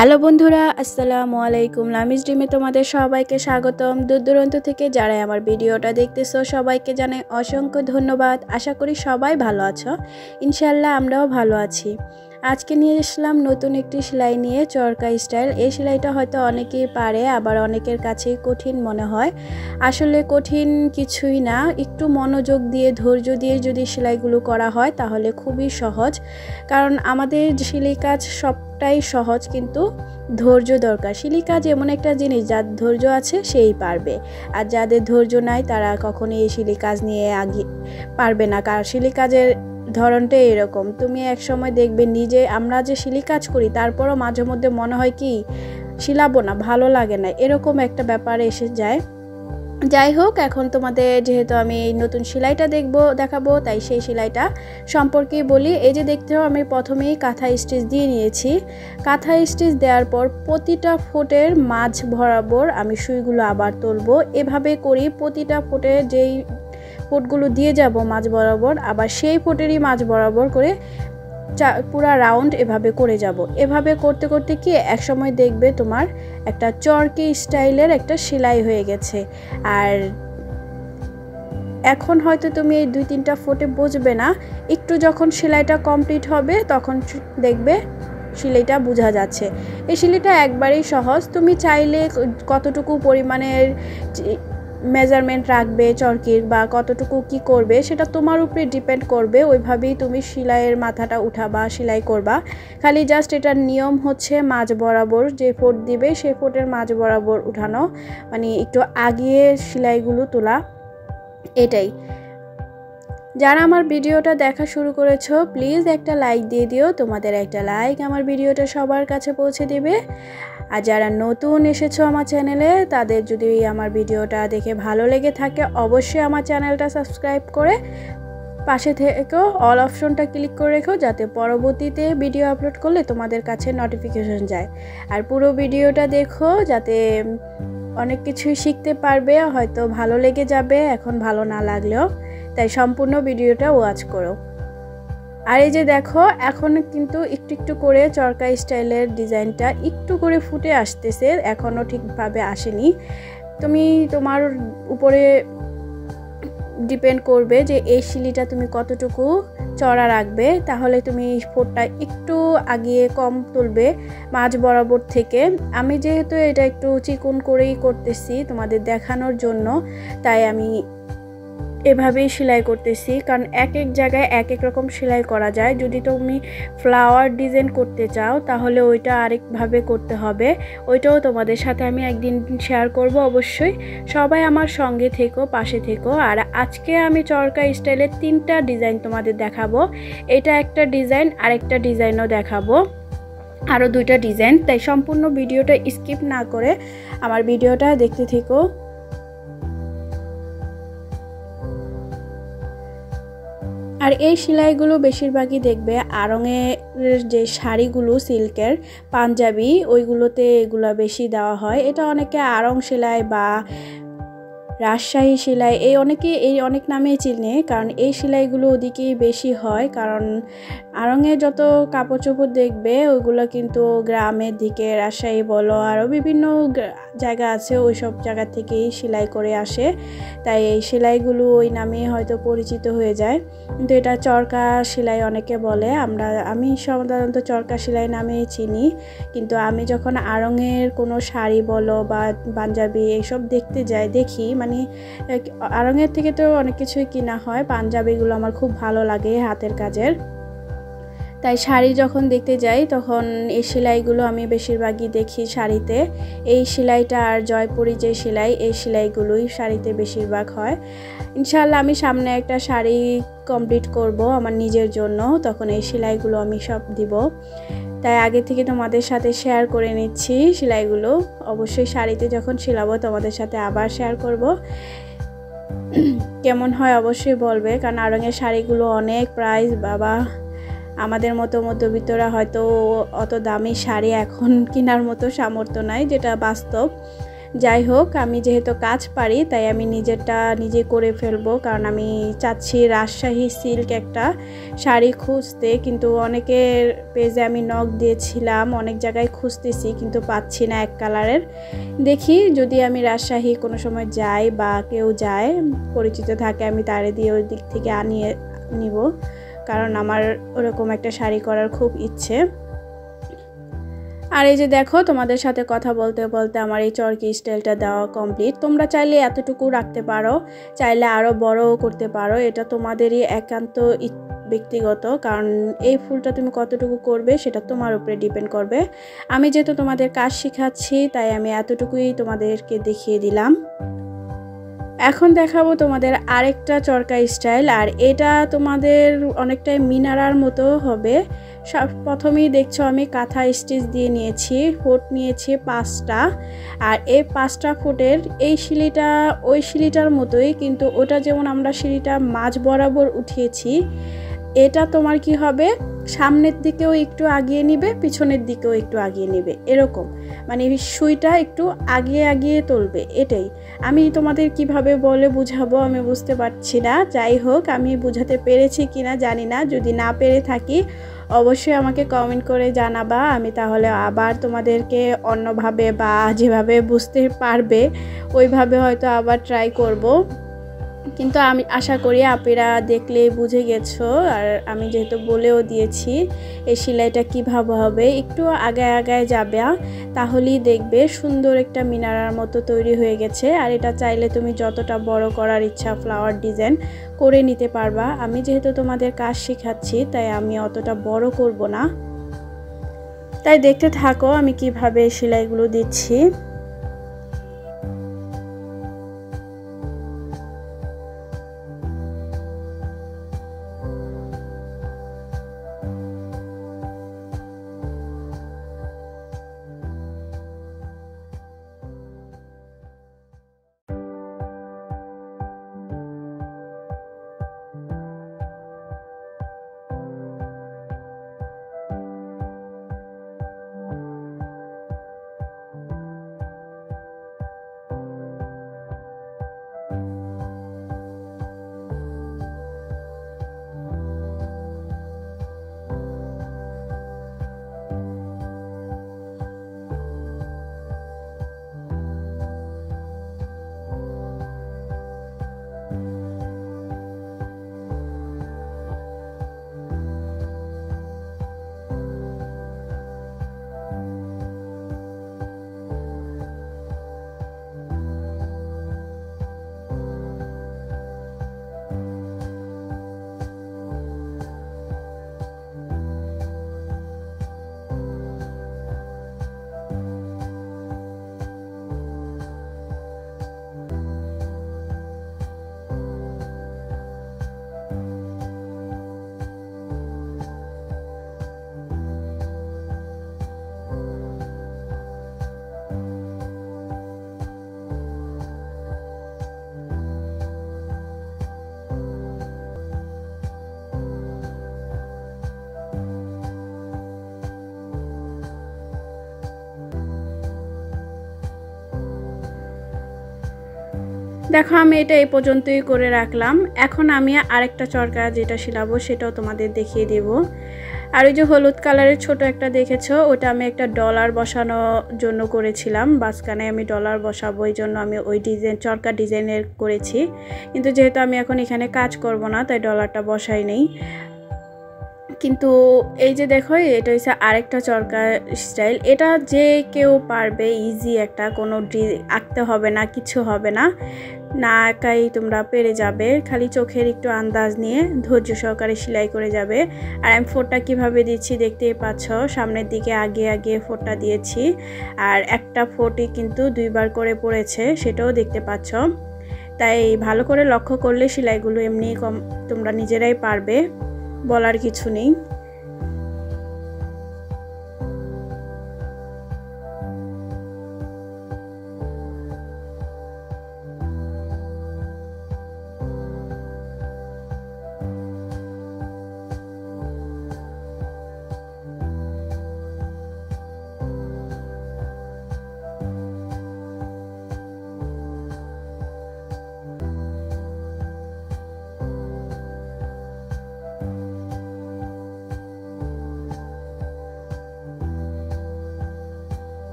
Hello বন্ধুরা, আসসালামু আলাইকুম। লামিজ ড্রিমে তোমাদের সবাইকে স্বাগতম। দূর দূরান্ত থেকে যারা আমার ভিডিওটা দেখতেছো সবাইকে জানাই অসংখ্য ধন্যবাদ। আশা করি সবাই ভালো আছো। ইনশাল্লাহ আমরাও ভালো আছি। আজকে নিয়ে আসলাম নতুন একটি সেলাই নিয়ে, চরকা স্টাইল। এই সেলাইটা হয়তো অনেকেই পারে, আবার অনেকের কাছেই কঠিন মনে হয়। আসলে কঠিন কিছুই না, একটু মনোযোগ দিয়ে ধৈর্য দিয়ে যদি সেলাইগুলো করা হয় তাহলে খুবই সহজ। কারণ আমাদের সেলাই কাজ সবটাই সহজ, কিন্তু ধৈর্য দরকার। সেলাই কাজ এমন একটা জিনিস, যার ধৈর্য আছে সেই পারবে, আর যাদের ধৈর্য নাই তারা কখনোই এই সেলাই কাজ নিয়ে আগে পারবে না। কারণ সেলাই কাজের ধরনটাই এরকম। তুমি এক সময় দেখবে নিজে, আমরা যে সেলাই কাজ করি তারপরও মাঝে মধ্যে মনে হয় কি সেলাবো না, ভালো লাগে না, এরকম একটা ব্যাপারে এসে যায়। যাই হোক, এখন তোমাদের যেহেতু আমি এই নতুন সেলাইটা দেখাবো, তাই সেই সেলাইটা সম্পর্কেই বলি। এই যে দেখতে হবে, আমি প্রথমেই কাঁথা স্টিচ দিয়ে নিয়েছি। কাঁথা স্টিচ দেওয়ার পর প্রতিটা ফোটের মাঝ বরাবর আমি সুইগুলো আবার তুলবো। এভাবে করি, প্রতিটা ফোটে যেই ফোটগুলো দিয়ে যাব মাঝ বরাবর, আবার সেই ফোটেরই মাঝ বরাবর করে পুরা রাউন্ড এভাবে করে যাব। এভাবে করতে করতে কি এক সময় দেখবে তোমার একটা চরকি স্টাইলের একটা সেলাই হয়ে গেছে। আর এখন হয়তো তুমি এই 2-3টা ফোটে বুঝবে না, একটু যখন সেলাইটা কমপ্লিট হবে তখন দেখবে সেলাইটা বোঝা যাচ্ছে। এই সেলাইটা একবারেই সহজ। তুমি চাইলে কতটুকু পরিমাণের মেজারমেন্ট রাখবে চরকির, বা কতটুকু কি করবে সেটা তোমার উপরে ডিপেন্ড করবে। ওইভাবেই তুমি সেলাইয়ের মাথাটা উঠাবা, সেলাই করবা। খালি জাস্ট এটার নিয়ম হচ্ছে মাঝ বরাবর যে ফোট দিবে সেই ফোটের মাঝ বরাবর উঠানো, মানে একটু আগিয়ে সেলাইগুলো তোলা, এটাই। যারা আমার ভিডিওটা দেখা শুরু করেছো প্লিজ একটা লাইক দিয়ে দিও। তোমাদের একটা লাইক আমার ভিডিওটা সবার কাছে পৌঁছে দিবে। আর যারা নতুন এসেছো আমার চ্যানেলে, তাদের যদি আমার ভিডিওটা দেখে ভালো লেগে থাকে অবশ্যই আমার চ্যানেলটা সাবস্ক্রাইব করে পাশে থেকেও অল অপশনটা ক্লিক করে রেখো, যাতে পরবর্তীতে ভিডিও আপলোড করলে তোমাদের কাছে নোটিফিকেশন যায়। আর পুরো ভিডিওটা দেখো, যাতে অনেক কিছুই শিখতে পারবে, হয়তো ভালো লেগে যাবে এখন ভালো না লাগলেও। তাই সম্পূর্ণ ভিডিওটা ওয়াচ করো। আর এই যে দেখো, এখন কিন্তু একটু একটু করে চরকা স্টাইলের ডিজাইনটা একটু করে ফুটে আসতেছে, এখনও ঠিকভাবে আসেনি। তুমি তোমার উপরে ডিপেন্ড করবে যে এই শিলিটা তুমি কতটুকু চড়া রাখবে, তাহলে তুমি ফোটটা একটু আগিয়ে কম তুলবে মাঝ বরাবর থেকে। আমি যেহেতু এটা একটু চিকন করেই করতেছি তোমাদের দেখানোর জন্য, তাই আমি এভাবেই সেলাই করতেছি। কারণ এক এক জায়গায় এক এক রকম সেলাই করা যায়। যদি তুমি ফ্লাওয়ার ডিজাইন করতে চাও তাহলে ওইটা আরেকভাবে করতে হবে, ওইটাও তোমাদের সাথে আমি একদিন শেয়ার করব অবশ্যই। সবাই আমার সঙ্গে থেকো, পাশে থেকো। আর আজকে আমি চরকা স্টাইলের 3টা ডিজাইন তোমাদের দেখাবো। এটা একটা ডিজাইন, আরেকটা ডিজাইনও দেখাবো, আরও 2টা ডিজাইন। তাই সম্পূর্ণ ভিডিওটা স্কিপ না করে আমার ভিডিওটা দেখতে থেকো। আর এই সেলাইগুলো বেশিরভাগই দেখবে আড়ঙের যে শাড়িগুলো সিল্কের পাঞ্জাবি, ওইগুলোতে এগুলো বেশি দেওয়া হয়। এটা অনেকে আড়ং সেলাই বা রাজশাহী সেলাই এই অনেক নামেই চিনে, কারণ এই সেলাইগুলো ওদিকেই বেশি হয়। কারণ আড়ঙে যত কাপড় চোপড় দেখবে ওইগুলো কিন্তু গ্রামের দিকে, রাজশাহী বলো আরও বিভিন্ন জায়গা আছে, ওই সব জায়গা থেকেই সেলাই করে আসে। তাই এই সেলাইগুলো ওই নামে হয়তো পরিচিত হয়ে যায়, কিন্তু এটা চরকা সেলাই অনেকে বলে। আমি সাধারণত চরকা সেলাই নামেই চিনি। কিন্তু আমি যখন আড়ঙের কোনো শাড়ি বলো বা পাঞ্জাবি এইসব দেখি, মানে আড়ঙের থেকে তো অনেক কিছুই কিনা হয়, পাঞ্জাবিগুলো আমার খুব ভালো লাগে হাতের কাজের। তাই শাড়ি যখন দেখতে যাই তখন এই সেলাইগুলো আমি বেশিরভাগই দেখি শাড়িতে। এই সেলাইটা আর জয়পুরি যে সেলাই, এই সেলাইগুলোই শাড়িতে বেশিরভাগ হয়। ইনশাআল্লাহ আমি সামনে একটা শাড়ি কমপ্লিট করব আমার নিজের জন্য, তখন এই সেলাইগুলো আমি সব দিব। তাই আগে থেকে তোমাদের সাথে শেয়ার করে নিচ্ছি সেলাইগুলো। অবশ্যই শাড়িতে যখন সেলাবো তোমাদের সাথে আবার শেয়ার করব। কেমন হয় অবশ্যই বলবে, কারণ আড়ঙের শাড়িগুলো অনেক প্রাইস বাবা। আমাদের মতো মধ্যবিত্তরা হয়তো অত দামি শাড়ি এখন কেনার মতো সামর্থ্য নাই, যেটা বাস্তব। যাই হোক, আমি যেহেতু কাজ পারি তাই আমি নিজেরটা নিজে করে ফেলবো, কারণ আমি চাচ্ছি রাজশাহী সিল্ক একটা শাড়ি খুঁজতে, কিন্তু অনেকের পেজে আমি নক দিয়েছিলাম, অনেক জায়গায় খুঁজতেছি কিন্তু পাচ্ছি না এক কালারের। দেখি যদি আমি রাজশাহী কোনো সময় যাই বা কেউ যায় পরিচিত থাকে, আমি তারে দিয়ে ওই দিক থেকে আনিয়ে নিব, কারণ আমার ওরকম একটা শাড়ি করার খুব ইচ্ছে। আর এই যে দেখো, তোমাদের সাথে কথা বলতে বলতে আমার এই চরকি স্টাইলটা দেওয়া কমপ্লিট। তোমরা চাইলে এতটুকু রাখতে পারো, চাইলে আরও বড়ও করতে পারো, এটা তোমাদেরই একান্ত ব্যক্তিগত, কারণ এই ফুলটা তুমি কতটুকু করবে সেটা তোমার উপরে ডিপেন্ড করবে। আমি যেহেতু তোমাদের কাজ শেখাচ্ছি তাই আমি এতটুকুই তোমাদেরকে দেখিয়ে দিলাম। এখন দেখাবো তোমাদের আরেকটা চরকা স্টাইল, আর এটা তোমাদের অনেকটাই মিনারার মতো হবে। প্রথমেই দেখছো আমি কাঁথা স্টিচ দিয়ে নিয়েছি, ফুট নিয়েছি 5টা, আর এই 5টা ফুটের এই শিলিটা ওই শিলিটার মতোই, কিন্তু ওটা যেমন আমরা শিলিটা মাঝ বরাবর উঠিয়েছি, এটা তোমার কি হবে, সামনের দিকেও একটু আগিয়ে নিবে, পিছনের দিকেও একটু আগিয়ে নিবে, এরকম মানে সুইটা একটু আগিয়ে আগিয়ে তুলবে। এটাই আমি তোমাদের কিভাবে বলে বুঝাবো আমি বুঝতে পারছি না। যাই হোক, আমি বুঝাতে পেরেছি কিনা জানি না, যদি না পেরে থাকি অবশ্যই আমাকে কমেন্ট করে জানাবা, আমি তাহলে আবার তোমাদেরকে অন্যভাবে বা যেভাবে বুঝতে পারবে ওইভাবে হয়তো আবার ট্রাই করব। কিন্তু আমি আশা করি আপনারা দেখলে বুঝে গেছো, আর আমি যেহেতু বলেও দিয়েছি এই সেলাইটা কীভাবে হবে, একটু আগায় আগায় যাবে, তাহলেই দেখবে সুন্দর একটা মিনারার মতো তৈরি হয়ে গেছে। আর এটা চাইলে তুমি যতটা বড় করার ইচ্ছা ফ্লাওয়ার ডিজাইন করে নিতে পারবা। আমি যেহেতু তোমাদের কাজ শেখাচ্ছি তাই আমি অতটা বড় করব না, তাই দেখতে থাকো আমি কিভাবে সেলাইগুলো দিচ্ছি। দেখো আমি এটা এই পর্যন্তই করে রাখলাম। এখন আমি আরেকটা চরকা যেটা শিলাবো সেটাও তোমাদের দেখিয়ে দেব। আর ওই যে হলুদ কালারের ছোট একটা দেখেছো, ওটা আমি একটা ডলার বসানোর জন্য করেছিলাম, মাঝখানে আমি ডলার বসাবো, এই জন্য আমি ওই ডিজাইন চরকা ডিজাইনের করেছি। কিন্তু যেহেতু আমি এখন এখানে কাজ করব না তাই ডলারটা বসাই নেই। কিন্তু এই যে দেখো এটা হচ্ছে আরেকটা চরকা স্টাইল, এটা যে কেউ পারবে, ইজি একটা, কোনো আঁকতে হবে না, কিছু হবে না, না একাই তোমরা পেরে যাবে, খালি চোখের একটু আন্দাজ নিয়ে ধৈর্য সহকারে সেলাই করে যাবে। আর আমি ফোঁটা কীভাবে দিচ্ছি দেখতেই পাচ্ছ, সামনের দিকে আগে আগে ফোঁটা দিয়েছি, আর একটা ফোঁটি কিন্তু 2বার করে পড়েছে সেটাও দেখতে পাচ্ছ। তাই ভালো করে লক্ষ্য করলে সেলাইগুলো এমনি তোমরা নিজেরাই পারবে, বলার কিছু নেই।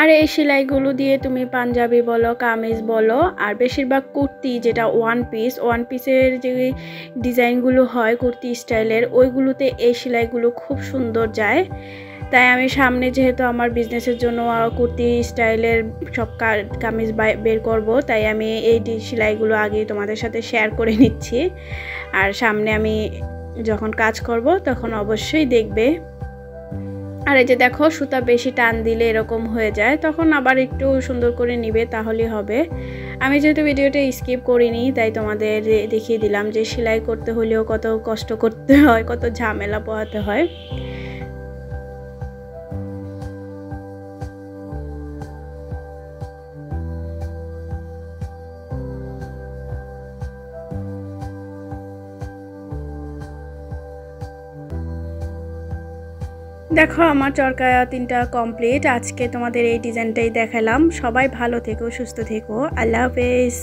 আর এই সেলাইগুলো দিয়ে তুমি পাঞ্জাবি বলো, কামিজ বলো, আর বেশিরভাগ কুর্তি যেটা ওয়ান পিসের যে ডিজাইনগুলো হয় কুর্তি স্টাইলের, ওইগুলোতে এই সেলাইগুলো খুব সুন্দর যায়। তাই আমি সামনে যেহেতু আমার বিজনেসের জন্য কুর্তি স্টাইলের সব কামিজ বের করব, তাই আমি এই সেলাইগুলো আগে তোমাদের সাথে শেয়ার করে নিচ্ছি। আর সামনে আমি যখন কাজ করব তখন অবশ্যই দেখবে। আর এই যে দেখো, সুতা বেশি টান দিলে এরকম হয়ে যায়, তখন আবার একটু সুন্দর করে নিবে, তাহলেই হবে। আমি যেহেতু ভিডিওটা স্কিপ করিনি, তাই তোমাদের দেখিয়ে দিলাম যে সেলাই করতে হলেও কত কষ্ট করতে হয়, কত ঝামেলা পোহাতে হয়। দেখো আমার চরকা 3টা কমপ্লিট। আজকে তোমাদের এই ডিজাইনটাই দেখালাম। সবাই ভালো থেকো, সুস্থ থেকো। আল্লাহ হাফেজ।